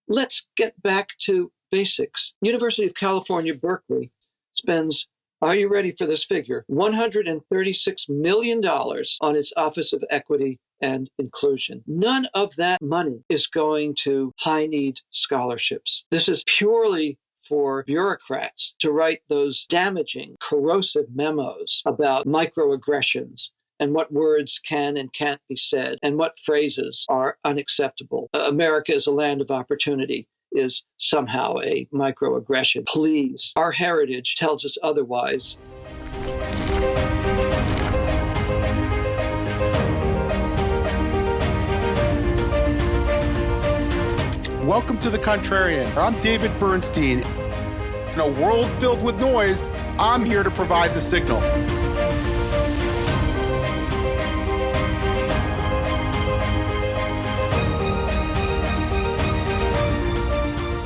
let's get back to basics. University of California, Berkeley spends, are you ready for this figure, $136 million on its Office of Equity and Inclusion. None of that money is going to high-need scholarships. This is purely for bureaucrats to write those damaging, corrosive memos about microaggressions and what words can and can't be said and what phrases are unacceptable. America is a land of opportunity is somehow a microaggression. Please, our heritage tells us otherwise. Welcome to The Contrarian. I'm David Bernstein. In a world filled with noise, I'm here to provide the signal.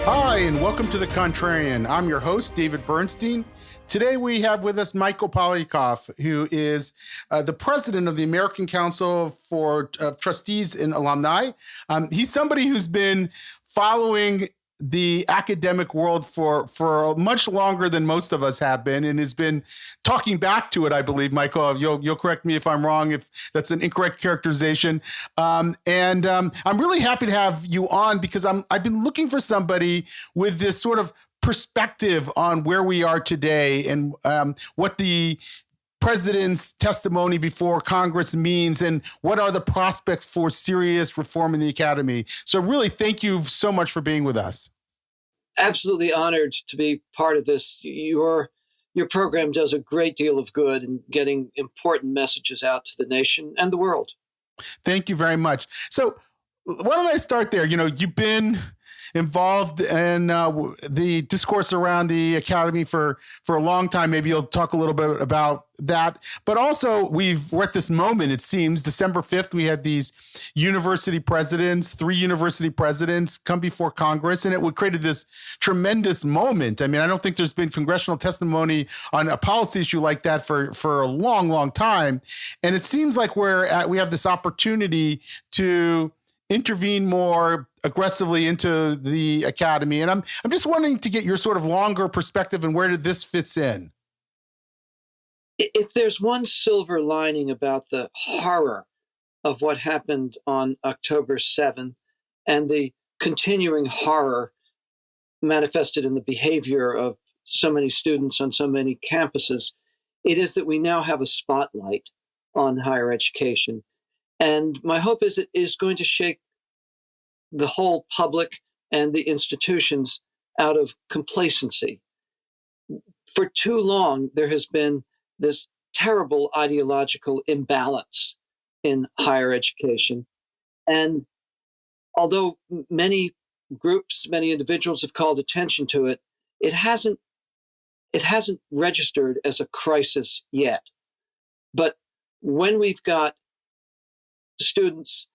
Hi, and welcome to The Contrarian. I'm your host, David Bernstein. Today we have with us Michael Poliakoff, who is the president of the American Council for Trustees and Alumni. He's somebody who's been following the academic world for much longer than most of us have been, and has been talking back to it, I believe. Michael, you'll correct me if I'm wrong, if that's an incorrect characterization. I'm really happy to have you on because I've been looking for somebody with this sort of perspective on where we are today and what the president's testimony before Congress means and what are the prospects for serious reform in the academy. So really, thank you so much for being with us. Absolutely honored to be part of this. Your program does a great deal of good in getting important messages out to the nation and the world. Thank you very much. So why don't I start there? You've been involved in the discourse around the academy for a long time. Maybe you'll talk a little bit about that. But also, we're at this moment, it seems, December 5th, we had these three university presidents come before Congress, and it created this tremendous moment. I mean, I don't think there's been congressional testimony on a policy issue like that for a long, long time. And it seems like we have this opportunity to intervene more aggressively into the academy. And I'm just wanting to get your sort of longer perspective and where this fits in. If there's one silver lining about the horror of what happened on October 7th and the continuing horror manifested in the behavior of so many students on so many campuses, it is that we now have a spotlight on higher education. And my hope is it is going to shake the whole public and the institutions out of complacency. For too long, there has been this terrible ideological imbalance in higher education. And although many groups, many individuals have called attention to it, it hasn't registered as a crisis yet. But when we've got students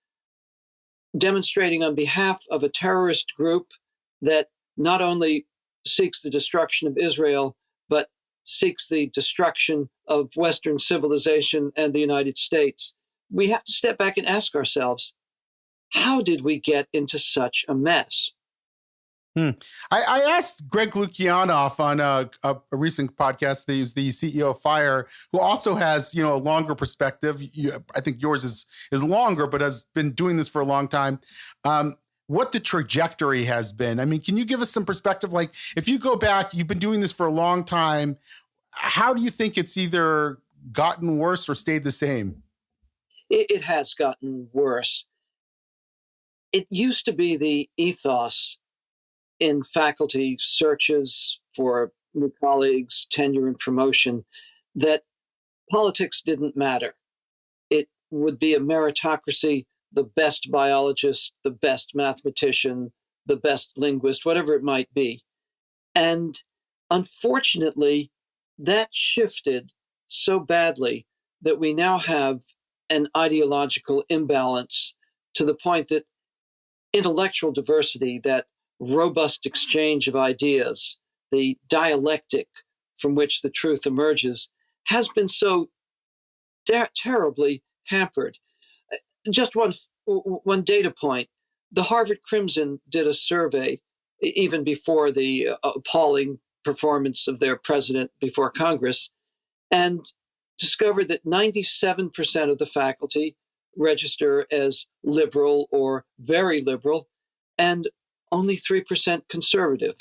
demonstrating on behalf of a terrorist group that not only seeks the destruction of Israel, but seeks the destruction of Western civilization and the United States, we have to step back and ask ourselves, how did we get into such a mess? I asked Greg Lukianoff on a recent podcast, the CEO of FIRE, who also has, a longer perspective. I think yours is longer, but has been doing this for a long time. What the trajectory has been. I mean, can you give us some perspective? Like, if you go back, you've been doing this for a long time. How do you think it's either gotten worse or stayed the same? It has gotten worse. It used to be the ethos in faculty searches for new colleagues, tenure and promotion, that politics didn't matter. It would be a meritocracy, the best biologist, the best mathematician, the best linguist, whatever it might be. And unfortunately, that shifted so badly that we now have an ideological imbalance to the point that intellectual diversity, that robust exchange of ideas, the dialectic from which the truth emerges, has been so terribly hampered. Just one data point. the Harvard Crimson did a survey even before the appalling performance of their president before Congress, and discovered that 97% of the faculty register as liberal or very liberal, and only 3% conservative.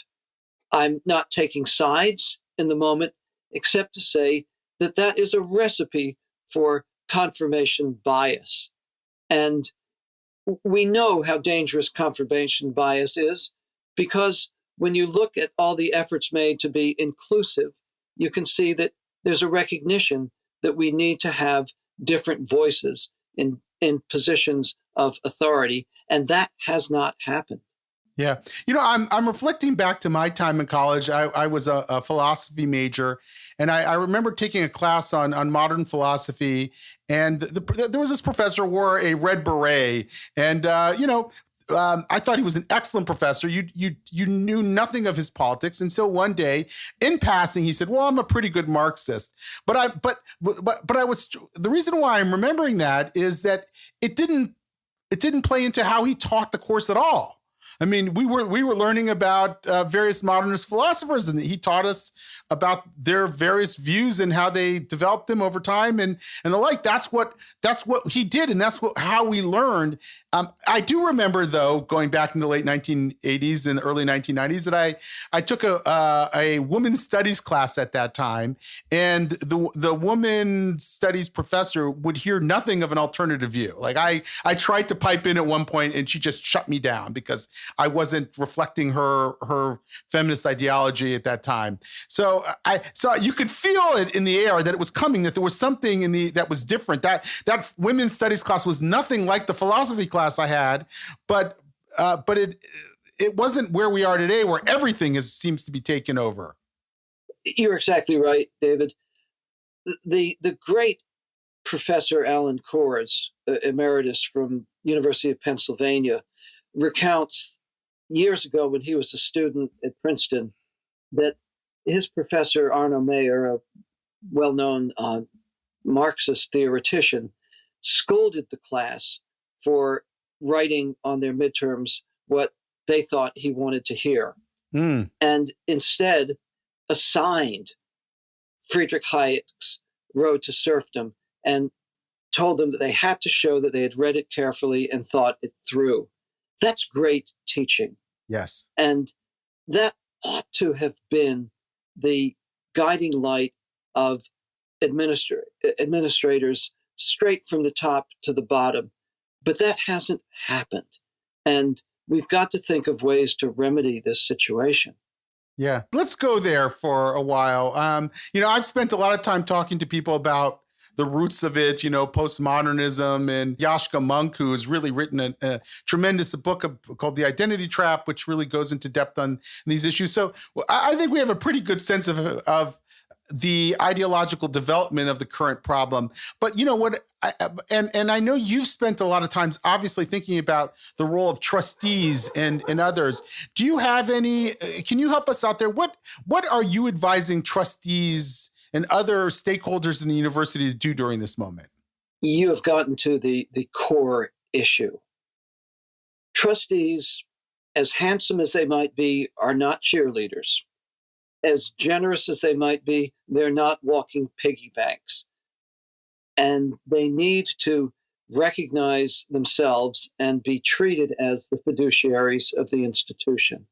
I'm not taking sides in the moment, except to say that that is a recipe for confirmation bias. And we know how dangerous confirmation bias is, because when you look at all the efforts made to be inclusive, you can see that there's a recognition that we need to have different voices in positions of authority, and that has not happened. Yeah. I'm reflecting back to my time in college. I was a philosophy major, and I remember taking a class on modern philosophy, and there was this professor who wore a red beret, and I thought he was an excellent professor. You knew nothing of his politics until one day, in passing, he said, "Well, I'm a pretty good Marxist." But I was, the reason why I'm remembering that is that it didn't play into how he taught the course at all. I mean, we were learning about various modernist philosophers, and he taught us about their various views and how they developed them over time and the like. That's what he did, and that's how we learned. I do remember, though, going back in the late 1980s and early 1990s, that I took a women's studies class at that time, and the women's studies professor would hear nothing of an alternative view. Like I tried to pipe in at one point, and she just shut me down because I wasn't reflecting her feminist ideology at that time. So you could feel it in the air that it was coming, that there was something that was different. That women's studies class was nothing like the philosophy class I had, but it wasn't where we are today, where everything seems to be taken over. You're exactly right, David. The great Professor Alan Kors, emeritus from University of Pennsylvania, recounts years ago when he was a student at Princeton that his professor, Arno Mayer, a well-known Marxist theoretician, scolded the class for writing on their midterms what they thought he wanted to hear, and instead assigned Friedrich Hayek's Road to Serfdom and told them that they had to show that they had read it carefully and thought it through. That's great teaching. Yes. And that ought to have been the guiding light of administrators straight from the top to the bottom. But that hasn't happened. And we've got to think of ways to remedy this situation. Yeah. Let's go there for a while. I've spent a lot of time talking to people about the roots of it, postmodernism, and Yashka Monk, who has really written a tremendous book called The Identity Trap, which really goes into depth on these issues. So I think we have a pretty good sense of the ideological development of the current problem. But I know you've spent a lot of times obviously thinking about the role of trustees and others. Do you have can you help us out there? What are you advising trustees and other stakeholders in the university to do during this moment? You have gotten to the core issue. Trustees, as handsome as they might be, are not cheerleaders. As generous as they might be, they're not walking piggy banks. And they need to recognize themselves and be treated as the fiduciaries of the institution.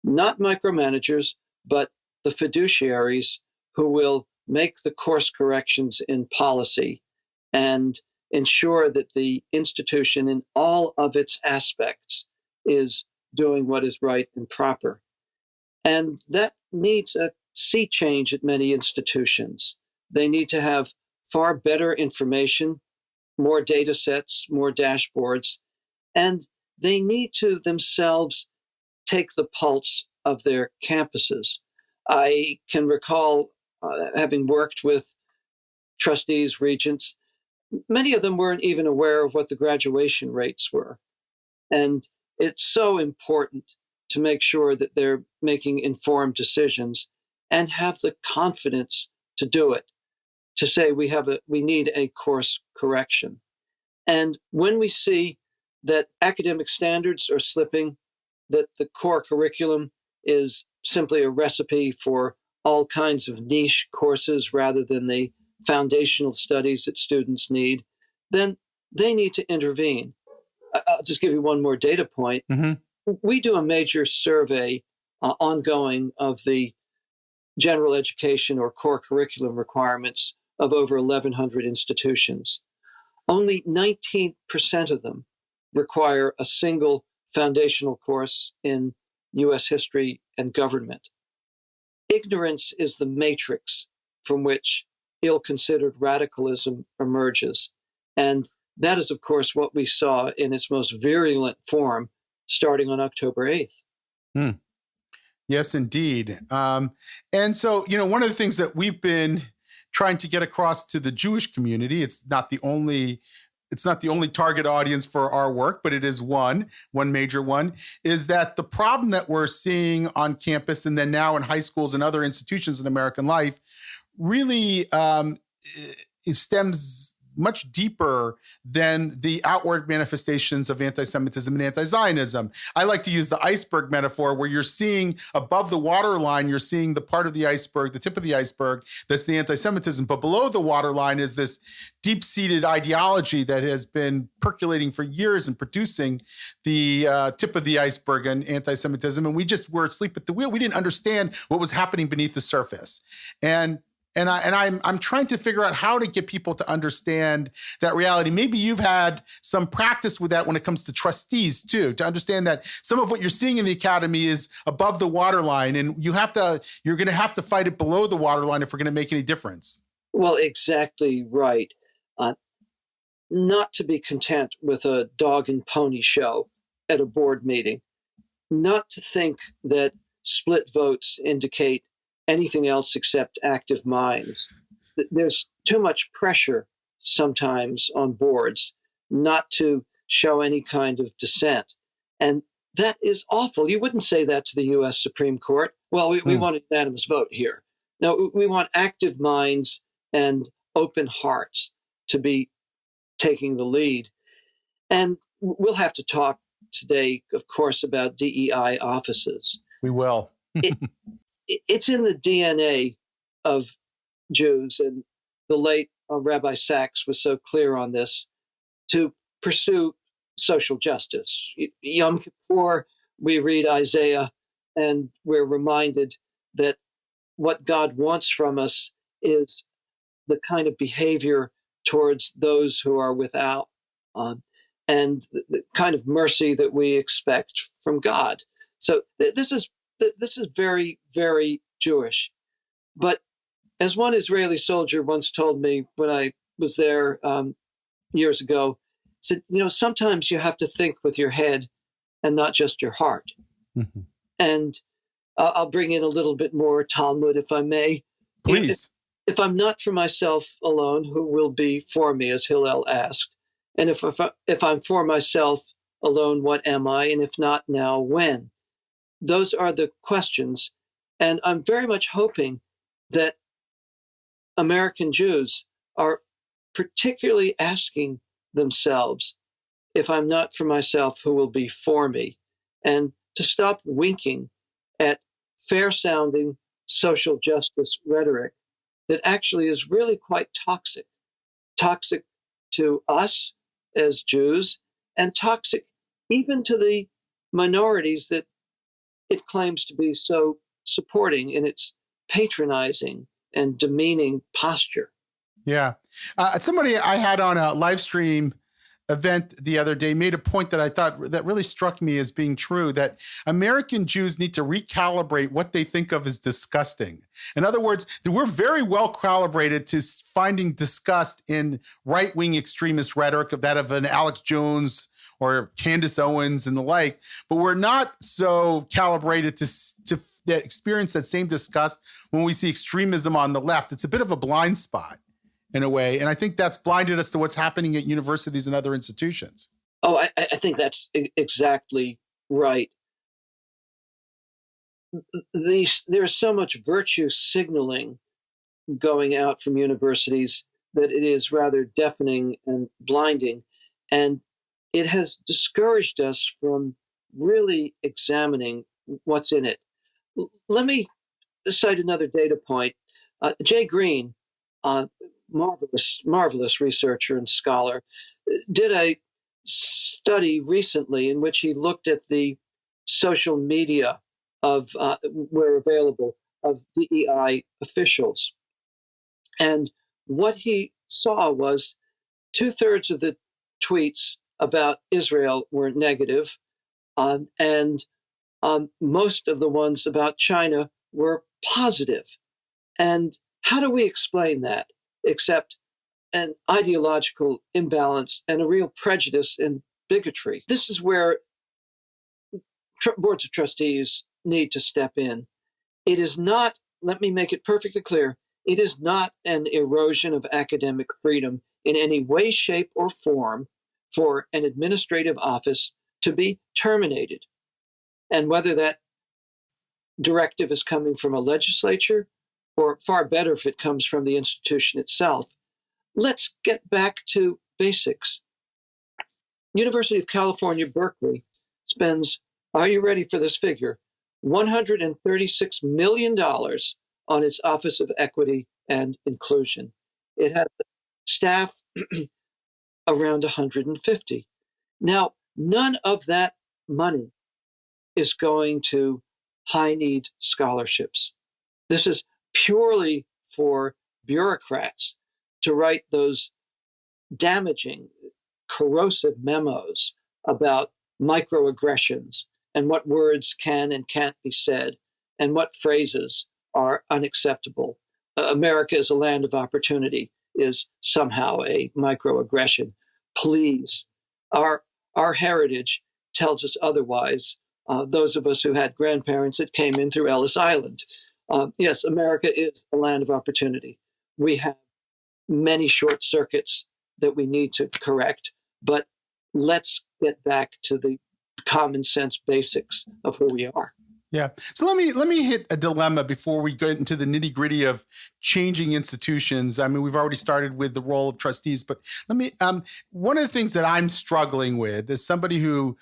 Not micromanagers, but the fiduciaries who will make the course corrections in policy and ensure that the institution in all of its aspects is doing what is right and proper. And that needs a sea change at many institutions. They need to have far better information, more data sets, more dashboards, and they need to themselves take the pulse of their campuses. I can recall having worked with trustees, regents, many of them weren't even aware of what the graduation rates were. And it's so important to make sure that they're making informed decisions and have the confidence to do it, to say we need a course correction. And when we see that academic standards are slipping, that the core curriculum is simply a recipe for all kinds of niche courses rather than the foundational studies that students need, then they need to intervene. I'll just give you one more data point. Mm-hmm. We do a major survey ongoing of the general education or core curriculum requirements of over 1,100 institutions. Only 19% of them require a single foundational course in U.S. history and government. Ignorance is the matrix from which ill-considered radicalism emerges. And that is, of course, what we saw in its most virulent form starting on October 8th. Yes, indeed. And so, one of the things that we've been trying to get across to the Jewish community, it's not the only target audience for our work, but it is one major one, is that the problem that we're seeing on campus and then now in high schools and other institutions in American life really it stems much deeper than the outward manifestations of anti-Semitism and anti-Zionism. I like to use the iceberg metaphor, where you're seeing above the waterline, you're seeing the part of the iceberg, the tip of the iceberg, that's the anti-Semitism. But below the waterline is this deep-seated ideology that has been percolating for years and producing the tip of the iceberg and anti-Semitism. And we just were asleep at the wheel. We didn't understand what was happening beneath the surface. And I'm trying to figure out how to get people to understand that reality. Maybe you've had some practice with that when it comes to trustees too, to understand that some of what you're seeing in the academy is above the waterline, and you're going to have to fight it below the waterline if we're going to make any difference. Well, exactly right. Not to be content with a dog and pony show at a board meeting, not to think that split votes indicate anything else except active minds. There's too much pressure sometimes on boards not to show any kind of dissent. And that is awful. You wouldn't say that to the U.S. Supreme Court. Well, we want a unanimous vote here. No, we want active minds and open hearts to be taking the lead. And we'll have to talk today, of course, about DEI offices. We will. It's in the DNA of Jews, and the late Rabbi Sachs was so clear on this, to pursue social justice. Yom Kippur, we read Isaiah, and we're reminded that what God wants from us is the kind of behavior towards those who are without, and the kind of mercy that we expect from God. So this is very, very Jewish. But as one Israeli soldier once told me when I was there years ago, said, sometimes you have to think with your head and not just your heart. Mm-hmm. And I'll bring in a little bit more Talmud, if I may. Please. If I'm not for myself alone, who will be for me, as Hillel asked? And if I'm for myself alone, what am I? And if not now, when? Those are the questions. And I'm very much hoping that American Jews are particularly asking themselves, if I'm not for myself, who will be for me? And to stop winking at fair-sounding social justice rhetoric that actually is really quite toxic to us as Jews, and toxic even to the minorities that it claims to be so supporting in its patronizing and demeaning posture. Yeah. Somebody I had on a live stream event the other day made a point that I thought that really struck me as being true, that American Jews need to recalibrate what they think of as disgusting. In other words, we're very well calibrated to finding disgust in right-wing extremist rhetoric, of that of an Alex Jones or Candace Owens and the like, but we're not so calibrated to experience that same disgust when we see extremism on the left. It's a bit of a blind spot in a way, and I think that's blinded us to what's happening at universities and other institutions. Oh, I think that's exactly right. There's so much virtue signaling going out from universities that it is rather deafening and blinding. And it has discouraged us from really examining what's in it. Let me cite another data point. Jay Green, marvelous researcher and scholar, did a study recently in which he looked at the social media of where available of DEI officials, and what he saw was 2/3 of the tweets about Israel were negative, and most of the ones about China were positive. And how do we explain that except an ideological imbalance and a real prejudice and bigotry? This is where boards of trustees need to step in. It is not, let me make it perfectly clear, it is not an erosion of academic freedom in any way, shape, or form for an administrative office to be terminated. And whether that directive is coming from a legislature, or far better if it comes from the institution itself, let's get back to basics. University of California, Berkeley spends, are you ready for this figure, $136 million on its Office of Equity and Inclusion. It has staff around 150. Now, none of that money is going to high-need scholarships. This is purely for bureaucrats to write those damaging, corrosive memos about microaggressions and what words can and can't be said and what phrases are unacceptable. America is a land of opportunity is somehow a microaggression. Please, our heritage tells us otherwise. Those of us who had grandparents that came in through Ellis Island. Yes, America is a land of opportunity. We have many short circuits that we need to correct, but let's get back to the common sense basics of who we are. Yeah. So let me hit a dilemma before we get into the nitty gritty of changing institutions. I mean, we've already started with the role of trustees, but let me. One of the things that I'm struggling with is somebody who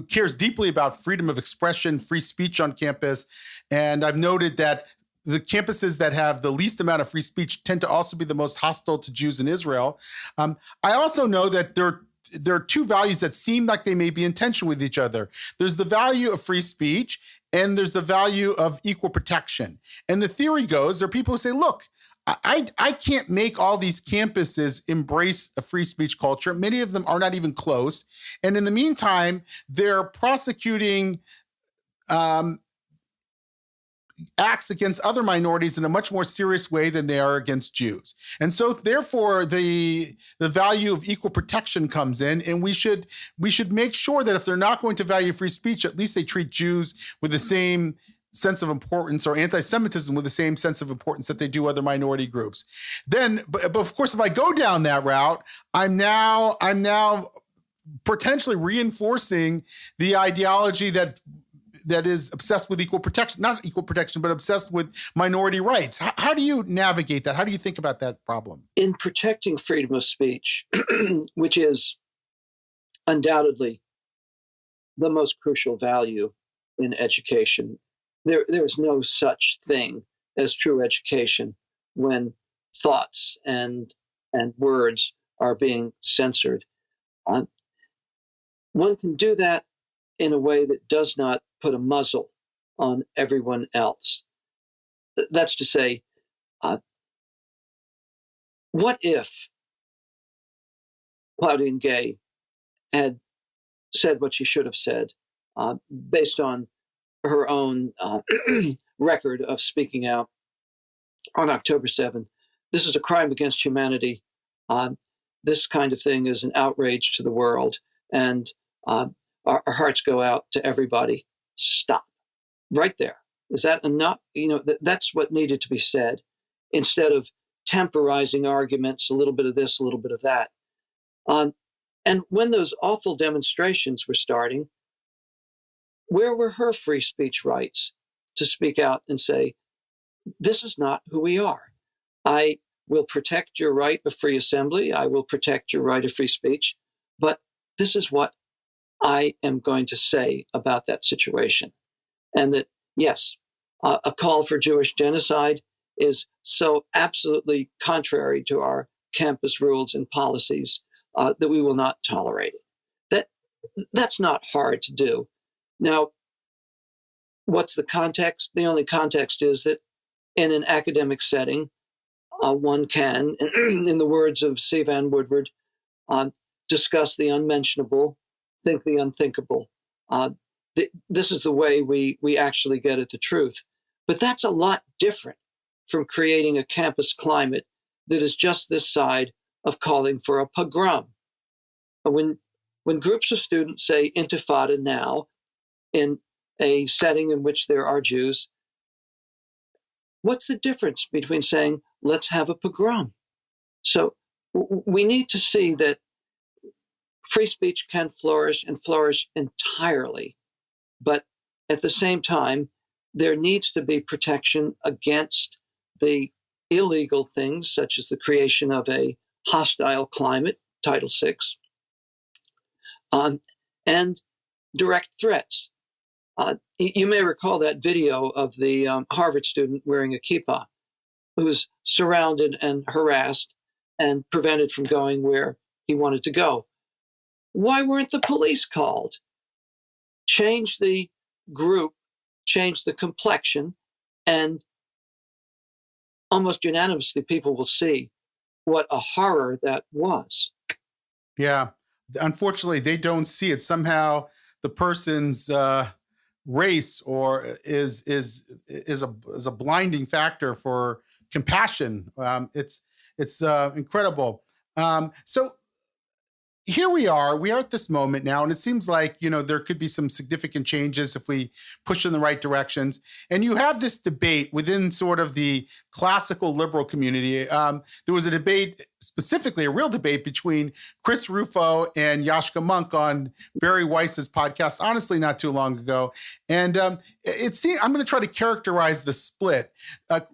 cares deeply about freedom of expression, free speech on campus, and I've noted that the campuses that have the least amount of free speech tend to also be the most hostile to Jews in Israel. I also know that there are two values that seem like they may be in tension with each other. There's the value of free speech, and there's the value of equal protection. And the theory goes, there are people who say, look, I can't make all these campuses embrace a free speech culture. Many of them are not even close. And in the meantime, they're prosecuting acts against other minorities in a much more serious way than they are against Jews. And so therefore the value of equal protection comes in, and we should make sure that if they're not going to value free speech, at least they treat Jews with the same sense of importance, or anti-Semitism with the same sense of importance that they do other minority groups. Then, but of course, if I go down that route, I'm now potentially reinforcing the ideology that is obsessed with equal protection, not equal protection, but obsessed with minority rights. How do you navigate that? How do you think about that problem? In protecting freedom of speech, which is undoubtedly the most crucial value in education, there is no such thing as true education when thoughts and words are being censored. One can do that in a way that does not put a muzzle on everyone else. That's to say, what if Claudine Gay had said what she should have said based on her own record of speaking out on October 7th? This is a crime against humanity. This kind of thing is an outrage to the world, and our hearts go out to everybody. Stop. Right there. Is that enough? That's what needed to be said, instead of temporizing arguments, a little bit of this, a little bit of that. And when those awful demonstrations were starting, where were her free speech rights to speak out and say, this is not who we are. I will protect your right of free assembly. I will protect your right of free speech, but this is what I am going to say about that situation. And that, yes, a call for Jewish genocide is so absolutely contrary to our campus rules and policies that we will not tolerate it. That's not hard to do. Now, what's the context? The only context is that in an academic setting, one can, in the words of C. Vann Woodward, discuss the unmentionable, think the unthinkable. This is the way we actually get at the truth. But that's a lot different from creating a campus climate that is just this side of calling for a pogrom. When groups of students say intifada now in a setting in which there are Jews, what's the difference between saying, let's have a pogrom? So we need to see that free speech can flourish and flourish entirely. But at the same time, there needs to be protection against the illegal things, such as the creation of a hostile climate, Title VI, and direct threats. You may recall that video of the Harvard student wearing a kippah who was surrounded and harassed and prevented from going where he wanted to go. Why weren't the police called? Change the group, change the complexion, and almost unanimously people will see what a horror that was. Yeah. Unfortunately, they don't see it. Somehow the person's race or is a blinding factor for compassion. It's incredible. So here we are at this moment now, and it seems like, there could be some significant changes if we push in the right directions. And you have this debate within sort of the classical liberal community. There was a debate, specifically a real debate between Chris Rufo and Yashka Monk on Barry Weiss's podcast, honestly, not too long ago. And I'm going to try to characterize the split.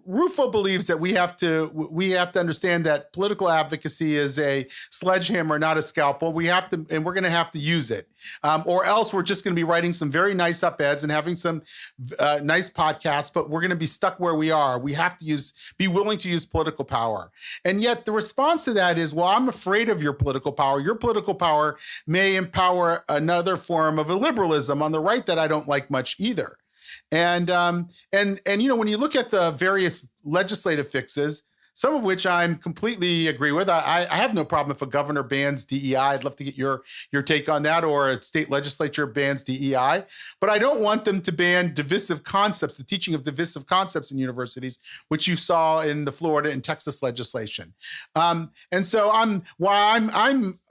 Rufo believes that we have to understand that political advocacy is a sledgehammer, not a scalpel. We're going to have to use it, or else we're just going to be writing some very nice op-eds and having some nice podcasts, but we're going to be stuck where we are. We have to be willing to use political power. And yet the response to that is, well, I'm afraid of your political power. Your political power may empower another form of illiberalism on the right that I don't like much either. And when you look at the various legislative fixes, some of which I'm completely agree with. I have no problem if a governor bans DEI. I'd love to get your take on that, or a state legislature bans DEI. But I don't want them to ban divisive concepts, the teaching of divisive concepts in universities, which you saw in the Florida and Texas legislation. And so I'm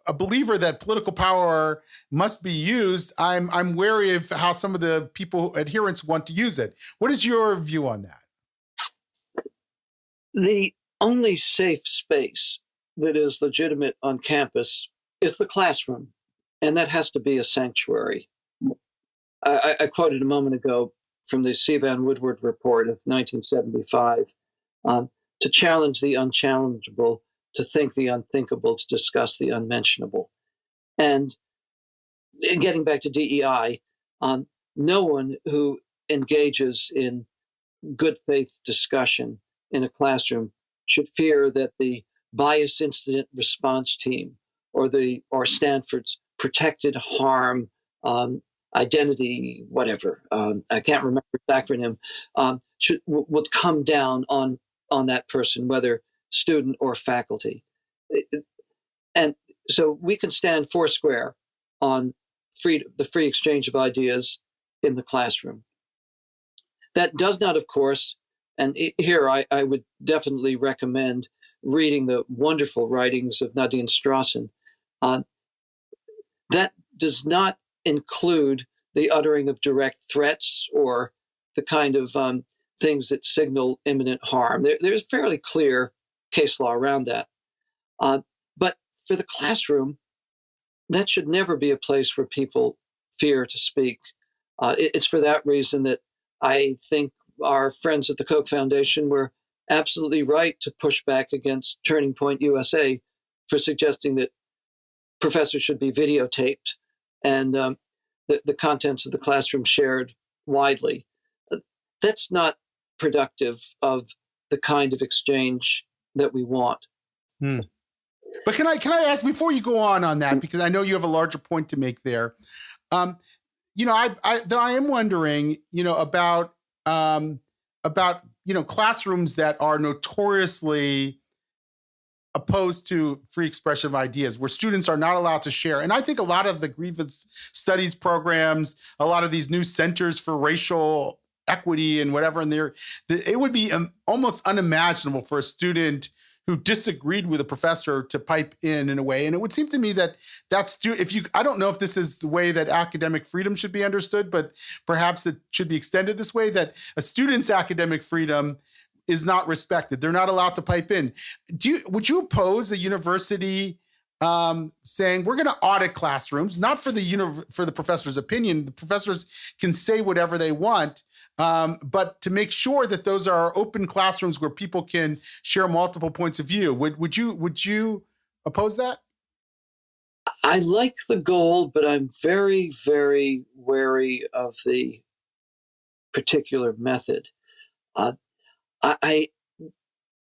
a believer that political power must be used. I'm wary of how some of the adherents want to use it. What is your view on that? The only safe space that is legitimate on campus is the classroom, and that has to be a sanctuary. I quoted a moment ago from the C. Vann Woodward report of 1975, to challenge the unchallengeable, to think the unthinkable, to discuss the unmentionable. And getting back to DEI, no one who engages in good faith discussion in a classroom should fear that the bias incident response team or Stanford's protected harm identity, whatever, I can't remember the acronym, would come down on that person, whether student or faculty. And so we can stand foursquare on the free exchange of ideas in the classroom. That does not, of course, and here I would definitely recommend reading the wonderful writings of Nadine Strossen. That does not include the uttering of direct threats or the kind of things that signal imminent harm. There's fairly clear case law around that. But for the classroom, that should never be a place where people fear to speak. It's for that reason that I think our friends at the Koch Foundation were absolutely right to push back against Turning Point USA for suggesting that professors should be videotaped and the contents of the classroom shared widely. That's not productive of the kind of exchange that we want. But can I ask before you go on that, because I know you have a larger point to make there. I am wondering, about classrooms that are notoriously opposed to free expression of ideas, where students are not allowed to share. And I think a lot of the grievance studies programs, a lot of these new centers for racial equity and whatever, it would be almost unimaginable for a student who disagreed with a professor to pipe in a way. And it would seem to me that I don't know if this is the way that academic freedom should be understood, but perhaps it should be extended this way, that a student's academic freedom is not respected. They're not allowed to pipe in. Would you oppose a university saying we're going to audit classrooms, not for the professor's opinion? The professors can say whatever they want, but to make sure that those are open classrooms where people can share multiple points of view. Would you oppose that? I like the goal, but I'm very, very wary of the particular method. I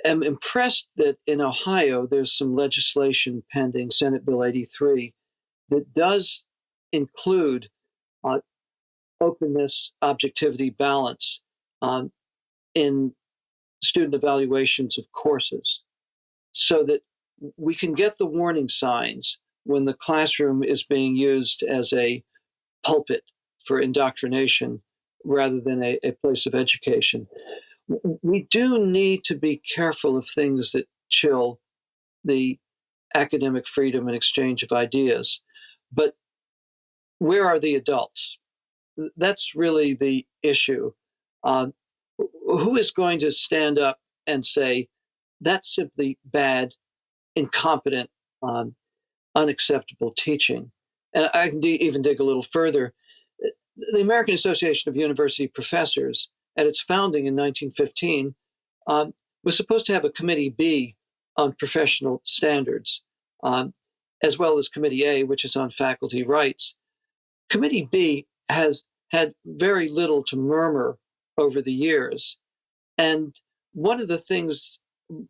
am impressed that in Ohio, there's some legislation pending, Senate Bill 83, that does include openness, objectivity, balance in student evaluations of courses, so that we can get the warning signs when the classroom is being used as a pulpit for indoctrination rather than a place of education. We do need to be careful of things that chill the academic freedom and exchange of ideas. But where are the adults? That's really the issue. Who is going to stand up and say, that's simply bad, incompetent, unacceptable teaching? And I can even dig a little further. The American Association of University Professors, at its founding in 1915, was supposed to have a Committee B on professional standards, as well as Committee A, which is on faculty rights. Committee B has had very little to murmur over the years. And one of the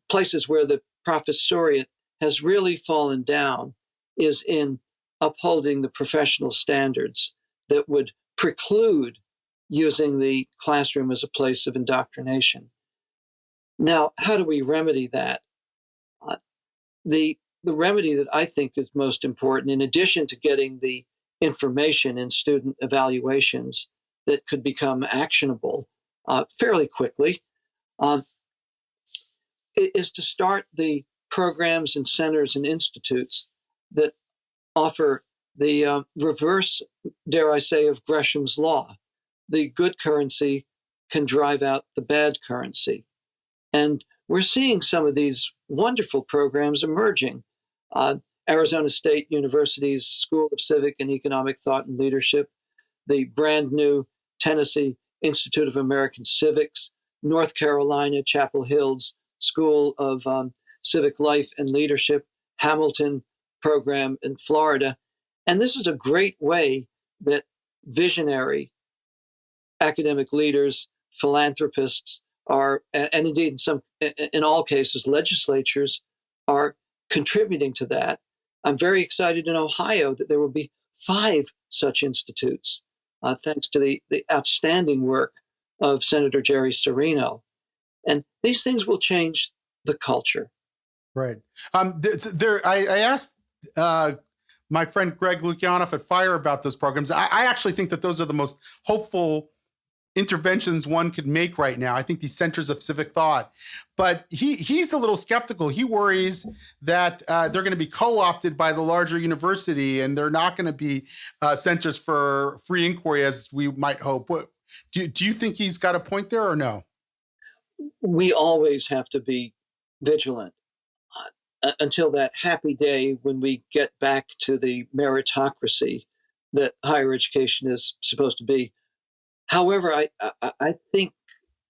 places where the professoriate has really fallen down is in upholding the professional standards that would preclude using the classroom as a place of indoctrination. Now, how do we remedy that? The remedy that I think is most important, in addition to getting the information in student evaluations that could become actionable fairly quickly, is to start the programs and centers and institutes that offer the reverse, dare I say, of Gresham's law. The good currency can drive out the bad currency. And we're seeing some of these wonderful programs emerging. Arizona State University's School of Civic and Economic Thought and Leadership, the brand new Tennessee Institute of American Civics, North Carolina, Chapel Hill's School of Civic Life and Leadership, Hamilton program in Florida. And this is a great way that visionary academic leaders, philanthropists are, and indeed in all cases, legislatures are contributing to that. I'm very excited in Ohio that there will be 5 such institutes, thanks to the outstanding work of Senator Jerry Serino. And these things will change the culture. Right. I asked my friend Greg Lukianoff at FIRE about those programs. I actually think that those are the most hopeful interventions one could make right now. I think these centers of civic thought, but he's a little skeptical. He worries that they're going to be co-opted by the larger university, and they're not going to be centers for free inquiry as we might hope. Do you think he's got a point there, or no? We always have to be vigilant until that happy day when we get back to the meritocracy that higher education is supposed to be. However, I think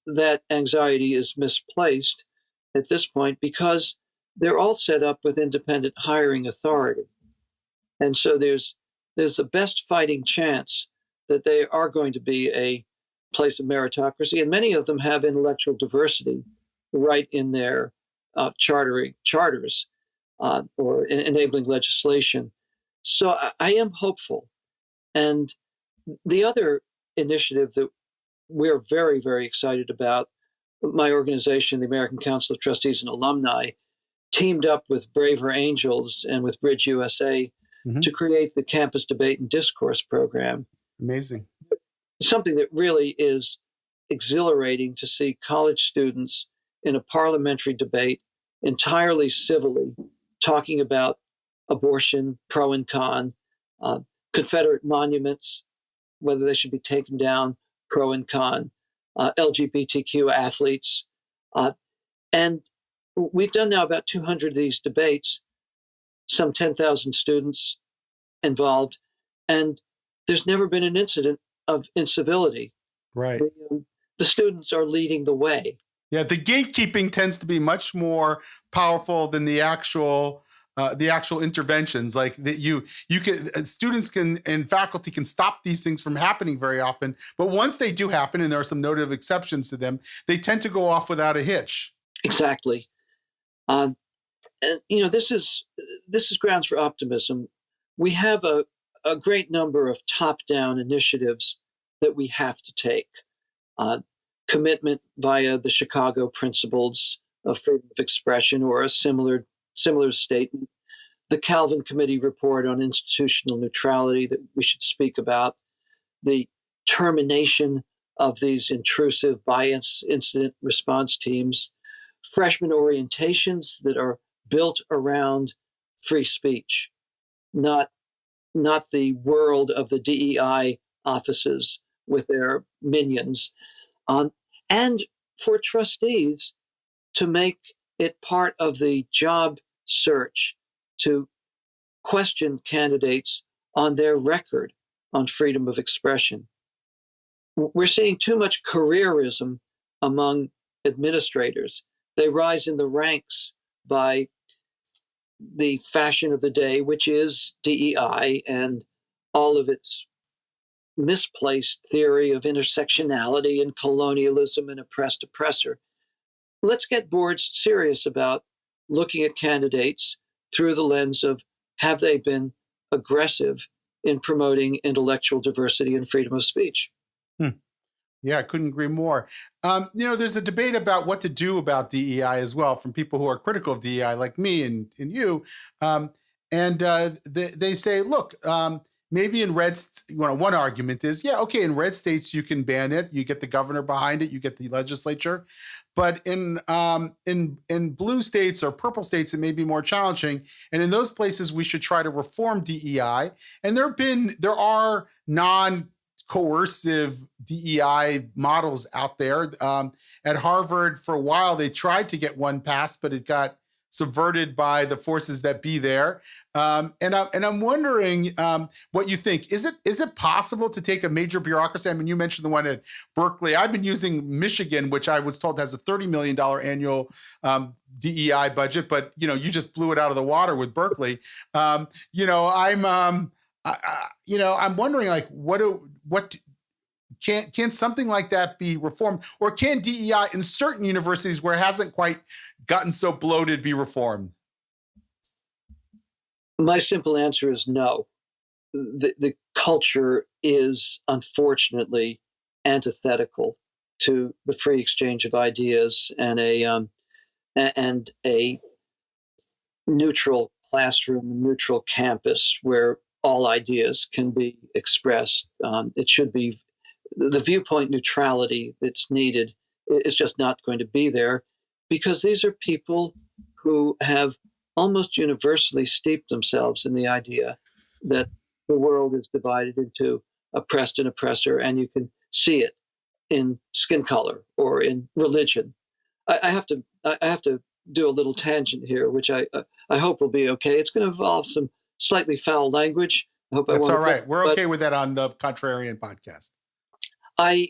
that anxiety is misplaced at this point because they're all set up with independent hiring authority. And so there's the best fighting chance that they are going to be a place of meritocracy. And many of them have intellectual diversity right in their charters or enabling legislation. So I am hopeful. And the other initiative that we're very, very excited about, my organization, the American Council of Trustees and Alumni, teamed up with Braver Angels and with Bridge USA to create the Campus Debate and Discourse program. Amazing. Something that really is exhilarating to see college students in a parliamentary debate entirely civilly talking about abortion, pro and con, Confederate monuments, whether they should be taken down, pro and con, LGBTQ athletes. And we've done now about 200 of these debates, some 10,000 students involved, and there's never been an incident of incivility. Right. The students are leading the way. Yeah, the gatekeeping tends to be much more powerful than the actual interventions. Like that, you can students can and faculty can stop these things from happening very often, but once they do happen, and there are some noted exceptions to them, they tend to go off without a hitch. Exactly. And this is grounds for optimism. We have a great number of top-down initiatives that we have to take. Commitment via the Chicago Principles of Freedom of Expression, or a similar statement. The Calvin Committee report on institutional neutrality that we should speak about. The termination of these intrusive bias incident response teams. Freshman orientations that are built around free speech, not the world of the DEI offices with their minions. And for trustees to make it part of the job search to question candidates on their record on freedom of expression. We're seeing too much careerism among administrators. They rise in the ranks by the fashion of the day, which is DEI and all of its misplaced theory of intersectionality and colonialism and oppressed oppressor. Let's get boards serious about looking at candidates through the lens of, have they been aggressive in promoting intellectual diversity and freedom of speech? Yeah, I couldn't agree more. There's a debate about what to do about DEI as well from people who are critical of DEI, like me and you. They say, look, maybe in one argument is, in red states you can ban it, you get the governor behind it, you get the legislature, but in blue states or purple states it may be more challenging, and in those places we should try to reform DEI. And there are non-coercive DEI models out there. At Harvard, for a while they tried to get one passed, but it got subverted by the forces that be there. And I'm wondering what you think. Is it possible to take a major bureaucracy? I mean, you mentioned the one at Berkeley. I've been using Michigan, which I was told has a $30 million annual DEI budget, but you just blew it out of the water with Berkeley. I'm wondering, like, what can something like that be reformed, or can DEI in certain universities where it hasn't quite gotten so bloated be reformed? My simple answer is no. The culture is unfortunately antithetical to the free exchange of ideas and a neutral classroom, neutral campus where all ideas can be expressed. It should be the viewpoint neutrality that's needed is just not going to be there, because these are people who have almost universally steeped themselves in the idea that the world is divided into oppressed and oppressor, and you can see it in skin color or in religion. I have to do a little tangent here, which I hope will be okay. It's going to involve some slightly foul language. That's all right. We're okay with that on the Contrarian Podcast. I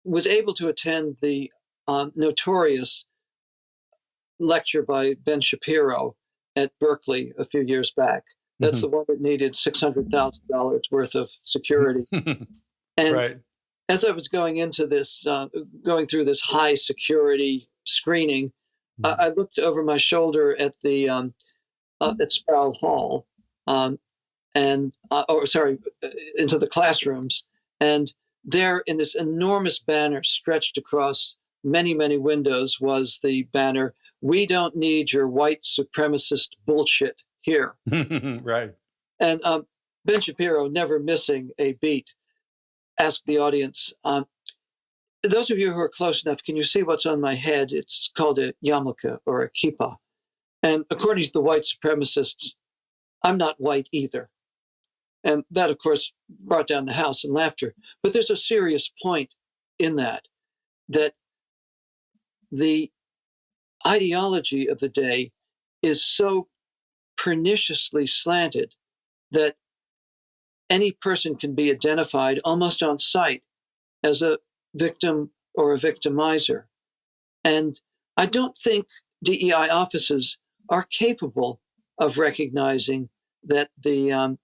was able to attend the notorious lecture by Ben Shapiro at Berkeley a few years back That's the one that needed $600,000 worth of security. And right. as I was going into this, going through this high security screening, I looked over my shoulder at the at Sproul Hall, into the classrooms, and there, in this enormous banner stretched across many, many windows, was the banner, "We don't need your white supremacist bullshit here." Right. And Ben Shapiro, never missing a beat, asked the audience, those of you who are close enough, can you see what's on my head? It's called a yarmulke or a kippah. And according to the white supremacists, I'm not white either. And that, of course, brought down the house in laughter. But there's a serious point in that the ideology of the day is so perniciously slanted that any person can be identified almost on sight as a victim or a victimizer. And I don't think DEI offices are capable of recognizing that the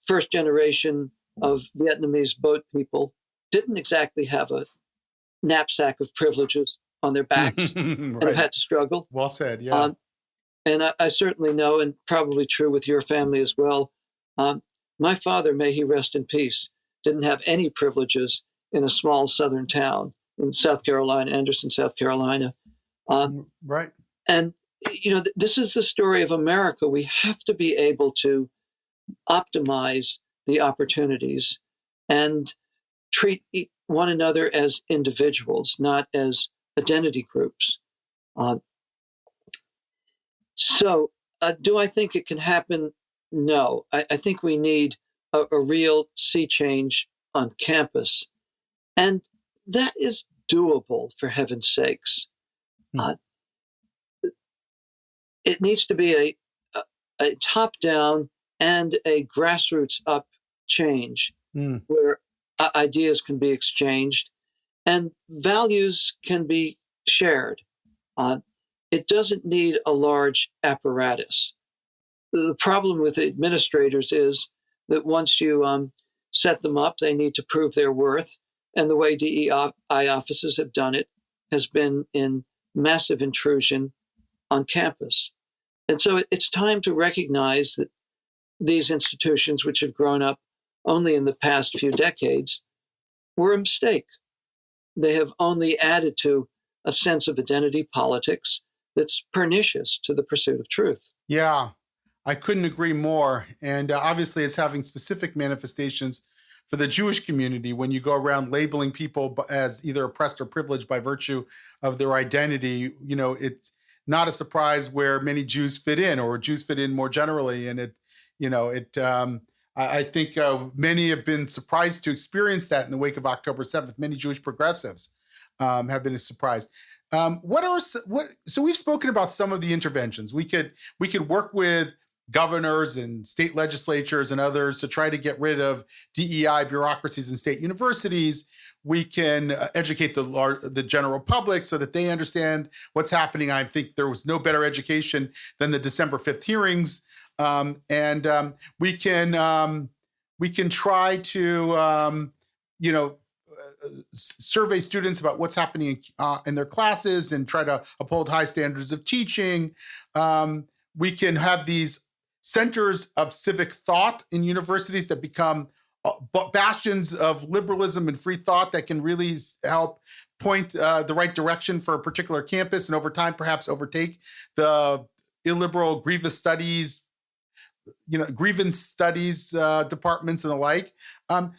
first generation of Vietnamese boat people didn't exactly have a knapsack of privileges on their backs right. and have had to struggle. Well said, yeah. And I certainly know, and probably true with your family as well, my father, may he rest in peace, didn't have any privileges in a small southern town in South Carolina, Anderson, South Carolina. Right. And, this is the story of America. We have to be able to optimize the opportunities and treat one another as individuals, not as identity groups. So do I think it can happen? No. I think we need a real sea change on campus. And that is doable, for heaven's sakes. It needs to be a top-down and a grassroots-up change where ideas can be exchanged and values can be shared. It doesn't need a large apparatus. The problem with administrators is that once you set them up, they need to prove their worth. And the way DEI offices have done it has been in massive intrusion on campus. And so it's time to recognize that these institutions, which have grown up only in the past few decades, were a mistake. They have only added to a sense of identity politics that's pernicious to the pursuit of truth. Yeah, I couldn't agree more. And obviously it's having specific manifestations for the Jewish community when you go around labeling people as either oppressed or privileged by virtue of their identity. It's not a surprise where many Jews fit in, or Jews fit in more generally. And I think many have been surprised to experience that in the wake of October 7th. Many Jewish progressives have been surprised. So we've spoken about some of the interventions. We could work with governors and state legislatures and others to try to get rid of DEI bureaucracies in state universities. We can educate the general public so that they understand what's happening. I think there was no better education than the December 5th hearings. We can try to, survey students about what's happening in their classes and try to uphold high standards of teaching. We can have these centers of civic thought in universities that become bastions of liberalism and free thought that can really help point the right direction for a particular campus, and over time perhaps overtake the illiberal grievance studies departments and the like.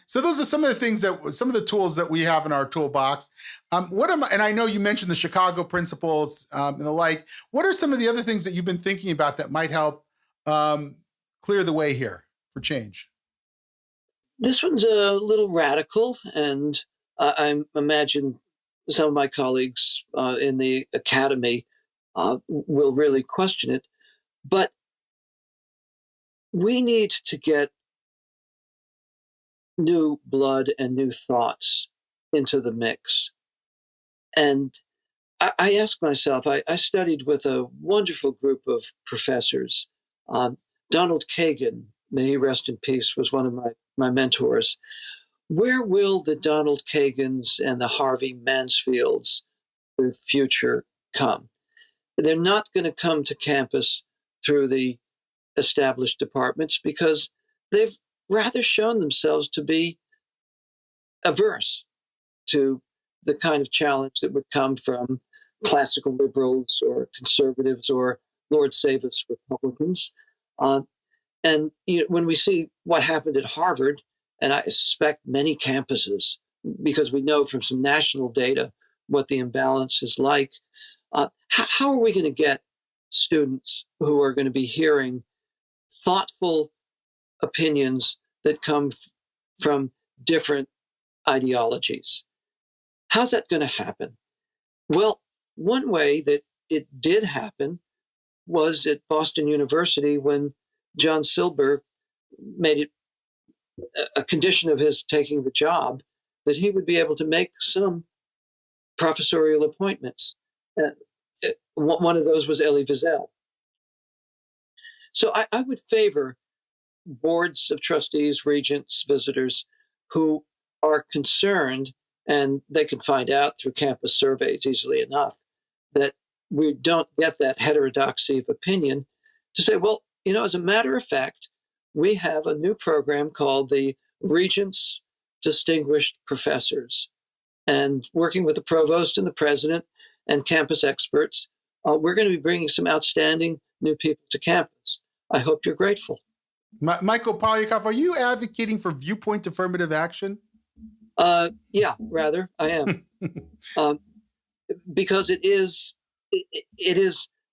So those are some of the tools that we have in our toolbox. And I know you mentioned the Chicago principles and the like. What are some of the other things that you've been thinking about that might help clear the way here for change? This one's a little radical, and I imagine some of my colleagues in the academy will really question it. But we need to get new blood and new thoughts into the mix. And I ask myself, I studied with a wonderful group of professors, Donald Kagan, may he rest in peace, was one of my mentors. Where will the Donald Kagans and the Harvey Mansfields of the future come? They're not going to come to campus through the established departments because they've rather shown themselves to be averse to the kind of challenge that would come from classical liberals or conservatives or Lord save us Republicans. And when we see what happened at Harvard, and I suspect many campuses, because we know from some national data what the imbalance is like, how are we going to get students who are going to be hearing thoughtful opinions that come from different ideologies? How's that going to happen? Well, one way that it did happen was at Boston University when John Silber made it a condition of his taking the job that he would be able to make some professorial appointments. One of those was Elie Wiesel. So I would favor boards of trustees, regents, visitors who are concerned, and they can find out through campus surveys easily enough, that we don't get that heterodoxy of opinion, to say, well, as a matter of fact, we have a new program called the Regents Distinguished Professors. And working with the provost and the president and campus experts, we're going to be bringing some outstanding new people to campus. I hope you're grateful. Michael Poliakoff, are you advocating for viewpoint affirmative action? Yeah, rather, I am. Because it is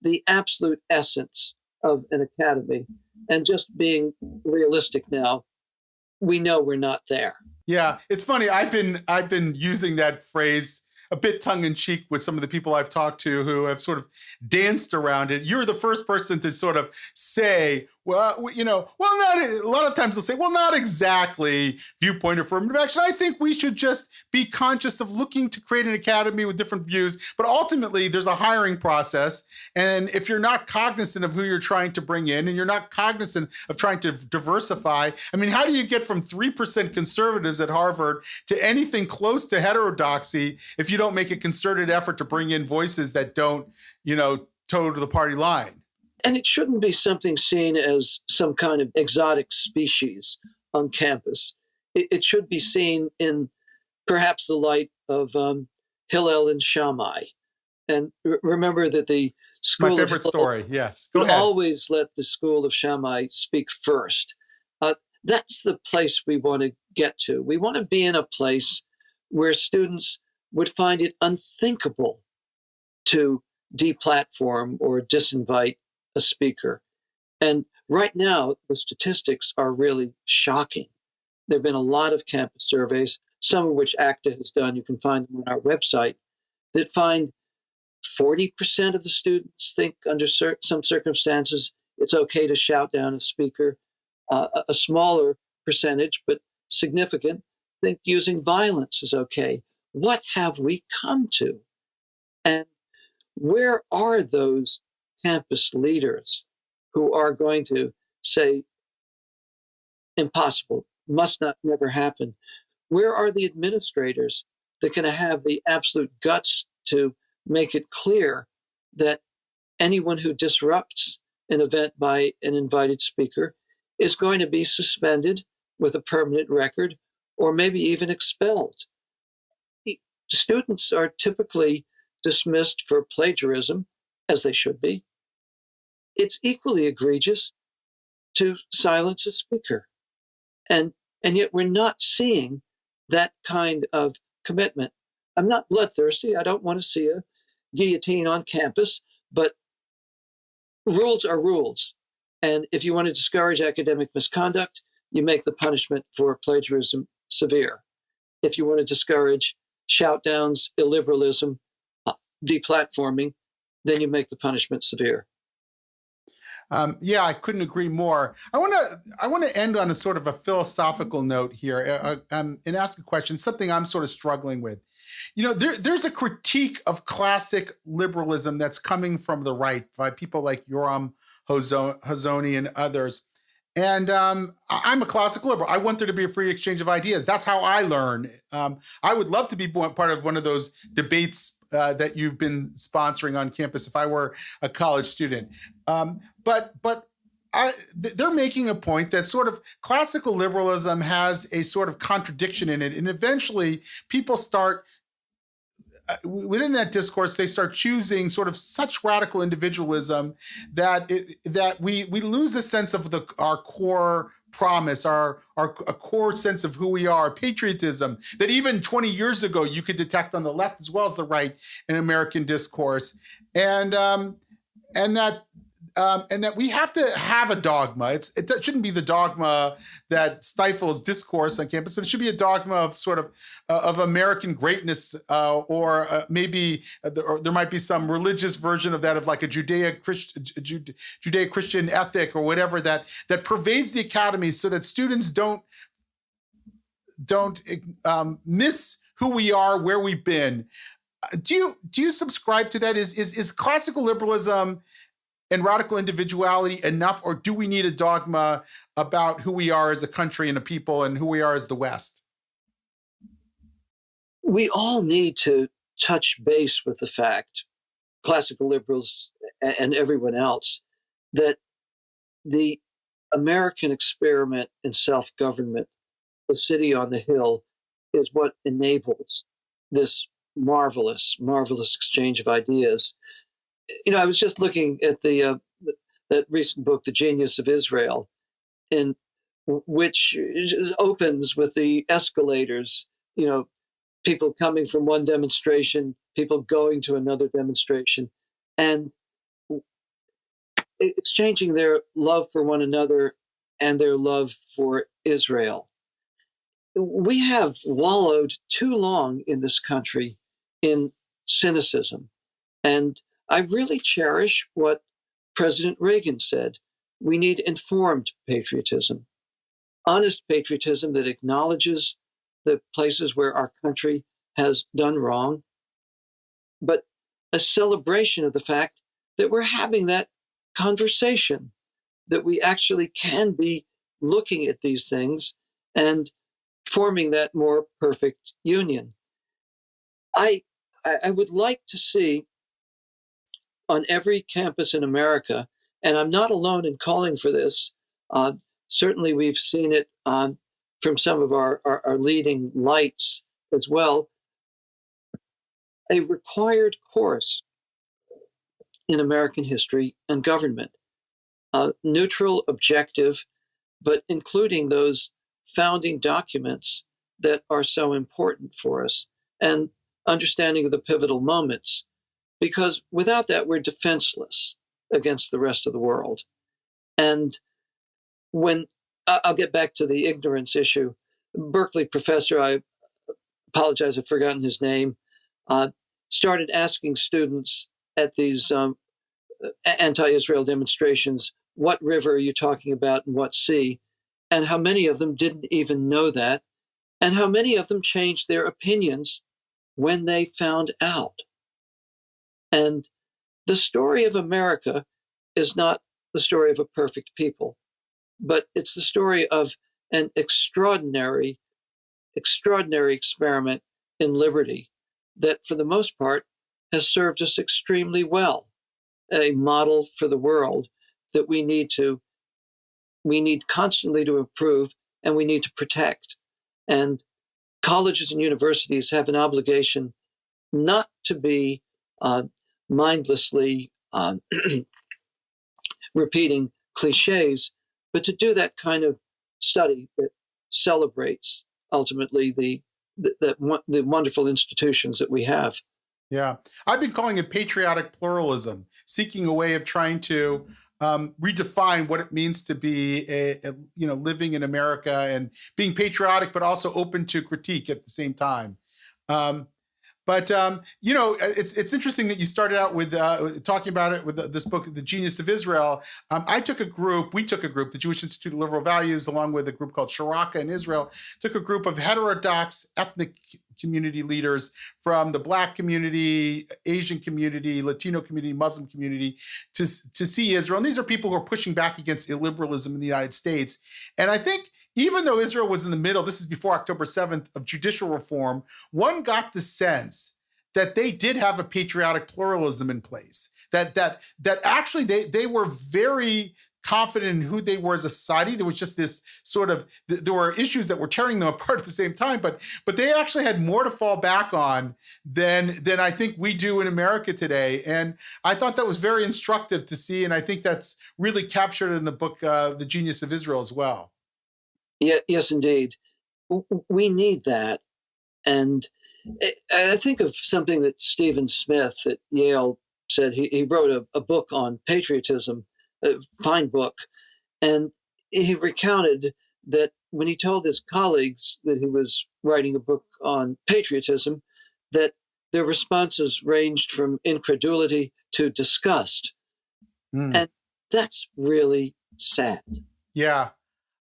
the absolute essence of an academy. And just being realistic now, we know we're not there. Yeah, it's funny. I've been using that phrase a bit tongue in cheek with some of the people I've talked to who have sort of danced around it. You're the first person to sort of say, not a lot of times they'll say, well, not exactly viewpoint affirmative action. I think we should just be conscious of looking to create an academy with different views. But ultimately, there's a hiring process. And if you're not cognizant of who you're trying to bring in, and you're not cognizant of trying to diversify, I mean, how do you get from 3% conservatives at Harvard to anything close to heterodoxy if you don't make a concerted effort to bring in voices that don't, toe to the party line? And it shouldn't be something seen as some kind of exotic species on campus. It should be seen in perhaps the light of Hillel and Shammai. And remember that the school my favorite story, yes. Go would ahead. always let the school of Shammai speak first. That's the place we want to get to. We want to be in a place where students would find it unthinkable to deplatform or disinvite a speaker. And right now, the statistics are really shocking. There have been a lot of campus surveys, some of which ACTA has done, you can find them on our website, that find 40% of the students think under some circumstances it's okay to shout down a speaker. A smaller percentage, but significant, think using violence is okay. What have we come to? And where are those campus leaders who are going to say, impossible, must not, never happen? Where are the administrators that can have the absolute guts to make it clear that anyone who disrupts an event by an invited speaker is going to be suspended with a permanent record or maybe even expelled? Students are typically dismissed for plagiarism, as they should be. It's equally egregious to silence a speaker. And yet we're not seeing that kind of commitment. I'm not bloodthirsty. I don't want to see a guillotine on campus, but rules are rules. And if you want to discourage academic misconduct, you make the punishment for plagiarism severe. If you want to discourage shout downs, illiberalism, deplatforming, then you make the punishment severe. Yeah, I couldn't agree more. I want to end on a sort of a philosophical note here and ask a question, something I'm sort of struggling with. There's a critique of classic liberalism that's coming from the right by people like Yoram Hazony, and others. And I'm a classical liberal. I want there to be a free exchange of ideas. That's how I learn. I would love to be part of one of those debates that you've been sponsoring on campus if I were a college student. But they're making a point that sort of classical liberalism has a sort of contradiction in it. And eventually people start within that discourse, they start choosing sort of such radical individualism that we lose a sense of our core promise, a core sense of who we are, patriotism, that even 20 years ago you could detect on the left as well as the right in American discourse, and that we have to have a dogma. It shouldn't be the dogma that stifles discourse on campus, but it should be a dogma of sort of American greatness, or maybe there might be some religious version of that, of like a Judeo-Christian ethic or whatever that pervades the academy, so that students don't miss who we are, where we've been. Do you subscribe to that? Is classical liberalism and radical individuality enough, or do we need a dogma about who we are as a country and a people and who we are as the West? We all need to touch base with the fact, classical liberals and everyone else, that the American experiment in self-government, the city on the hill, is what enables this marvelous, marvelous exchange of ideas. I was just looking at that recent book, The Genius of Israel, in which opens with the escalators, people coming from one demonstration, people going to another demonstration, and exchanging their love for one another and their love for Israel. We have wallowed too long in this country in cynicism, and I really cherish what President Reagan said. We need informed patriotism, honest patriotism that acknowledges the places where our country has done wrong, but a celebration of the fact that we're having that conversation, that we actually can be looking at these things and forming that more perfect union. I would like to see on every campus in America, and I'm not alone in calling for this. Certainly, we've seen it from some of our leading lights as well. A required course in American history and government, neutral, objective, but including those founding documents that are so important for us, and understanding of the pivotal moments. Because without that, we're defenseless against the rest of the world. And when I'll get back to the ignorance issue, Berkeley professor, I apologize, I've forgotten his name, started asking students at these anti-Israel demonstrations, what river are you talking about and what sea? And how many of them didn't even know that, and how many of them changed their opinions when they found out. And the story of America is not the story of a perfect people, but it's the story of an extraordinary, extraordinary experiment in liberty that, for the most part, has served us extremely well, a model for the world that we need constantly to improve, and we need to protect. And colleges and universities have an obligation not to be mindlessly repeating cliches, but to do that kind of study that celebrates ultimately the wonderful institutions that we have. Yeah, I've been calling it patriotic pluralism, seeking a way of trying to redefine what it means to be living in America and being patriotic, but also open to critique at the same time. But it's interesting that you started out with talking about it with this book, The Genius of Israel. We took a group, the Jewish Institute of Liberal Values, along with a group called Sharaka in Israel, took a group of heterodox ethnic community leaders from the Black community, Asian community, Latino community, Muslim community to see Israel. And these are people who are pushing back against illiberalism in the United States. And I think even though Israel was in the middle, this is before October 7th, of judicial reform, one got the sense that they did have a patriotic pluralism in place, that actually they were very confident in who they were as a society. There was just this sort of, there were issues that were tearing them apart at the same time, but they actually had more to fall back on than I think we do in America today. And I thought that was very instructive to see. And I think that's really captured in the book, The Genius of Israel as well. Yeah, yes, indeed. We need that. And I think of something that Stephen Smith at Yale said. He wrote a book on patriotism, a fine book. And he recounted that when he told his colleagues that he was writing a book on patriotism, that their responses ranged from incredulity to disgust. And that's really sad. Yeah.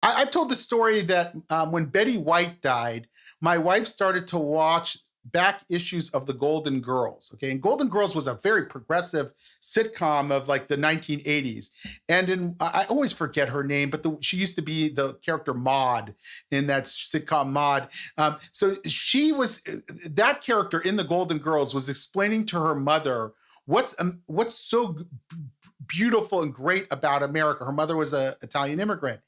I've told the story that when Betty White died, my wife started to watch back issues of The Golden Girls. Okay, and Golden Girls was a very progressive sitcom of like the 1980s. And I always forget her name, but she used to be the character Maude in that sitcom Maude. So that character in The Golden Girls was explaining to her mother what's so beautiful and great about America. Her mother was an Italian immigrant.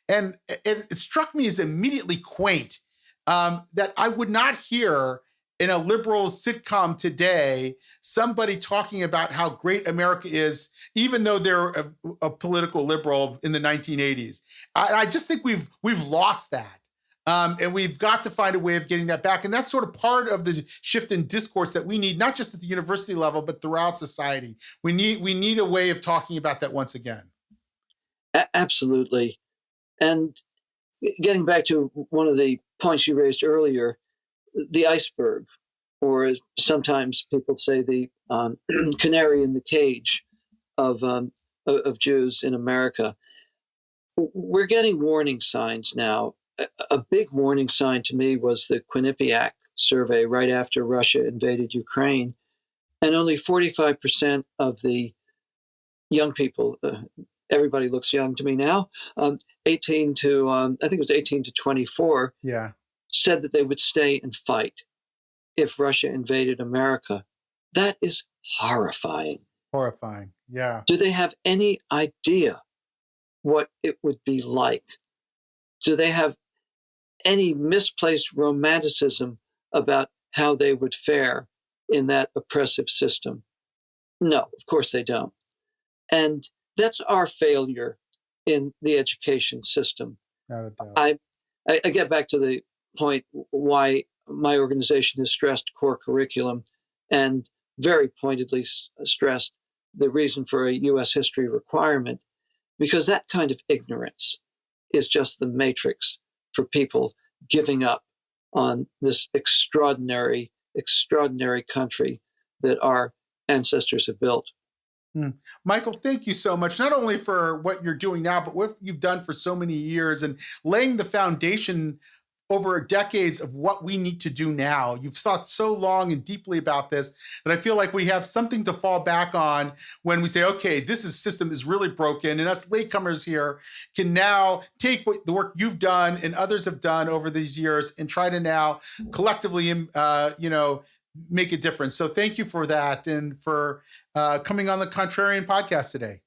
And it struck me as immediately quaint that I would not hear in a liberal sitcom today somebody talking about how great America is, even though they're a political liberal in the 1980s. I just think we've lost that. And we've got to find a way of getting that back. And that's sort of part of the shift in discourse that we need, not just at the university level, but throughout society. We need a way of talking about that once again. Absolutely. And getting back to one of the points you raised earlier, the iceberg, or sometimes people say the canary in the cage of Jews in America. We're getting warning signs now. A big warning sign to me was the Quinnipiac survey right after Russia invaded Ukraine. And only 45% of the young people, everybody looks young to me now, 18 to, I think it was 18 to 24, said that they would stay and fight if Russia invaded America. That is horrifying. Horrifying, yeah. Do they have any idea what it would be like? Do they have any misplaced romanticism about how they would fare in that oppressive system? No, of course they don't. And that's our failure in the education system. Not a doubt. I get back to the point why my organization has stressed core curriculum and very pointedly stressed the reason for a U.S. history requirement, because that kind of ignorance is just the matrix for people giving up on this extraordinary country that our ancestors have built. Michael, thank you so much, not only for what you're doing now, but what you've done for so many years and laying the foundation over decades of what we need to do now. You've thought so long and deeply about this that I feel like we have something to fall back on when we say, okay, system is really broken, and us latecomers here can now take the work you've done and others have done over these years and try to now collectively, make a difference. So thank you for that and for coming on the Contrarian Podcast today.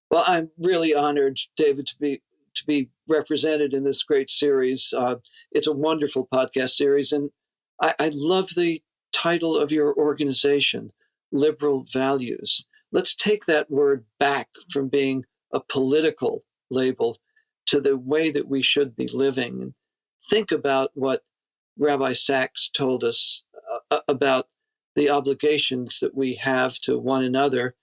Well, I'm really honored, David, to be represented in this great series. It's a wonderful podcast series, and I love the title of your organization, Liberal Values. Let's take that word back from being a political label to the way that we should be living. And think about what Rabbi Sachs told us about the obligations that we have to one another,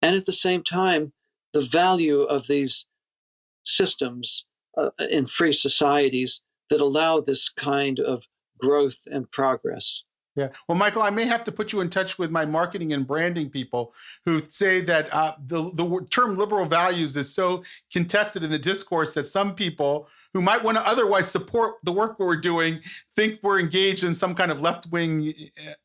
and at the same time, the value of these systems in free societies that allow this kind of growth and progress. Yeah. Well, Michael, I may have to put you in touch with my marketing and branding people who say that the term liberal values is so contested in the discourse that some people who might want to otherwise support the work we're doing think we're engaged in some kind of left-wing,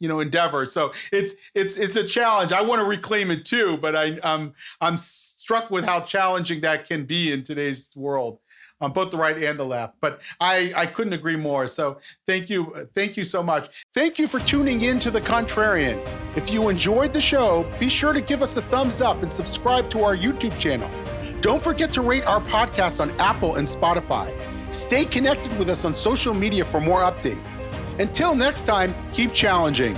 endeavor. So it's a challenge. I want to reclaim it too, but I'm struck with how challenging that can be in today's world, on both the right and the left. But I couldn't agree more. So thank you so much. Thank you for tuning in to The Contrarian. If you enjoyed the show, be sure to give us a thumbs up and subscribe to our YouTube channel. Don't forget to rate our podcast on Apple and Spotify. Stay connected with us on social media for more updates. Until next time, keep challenging.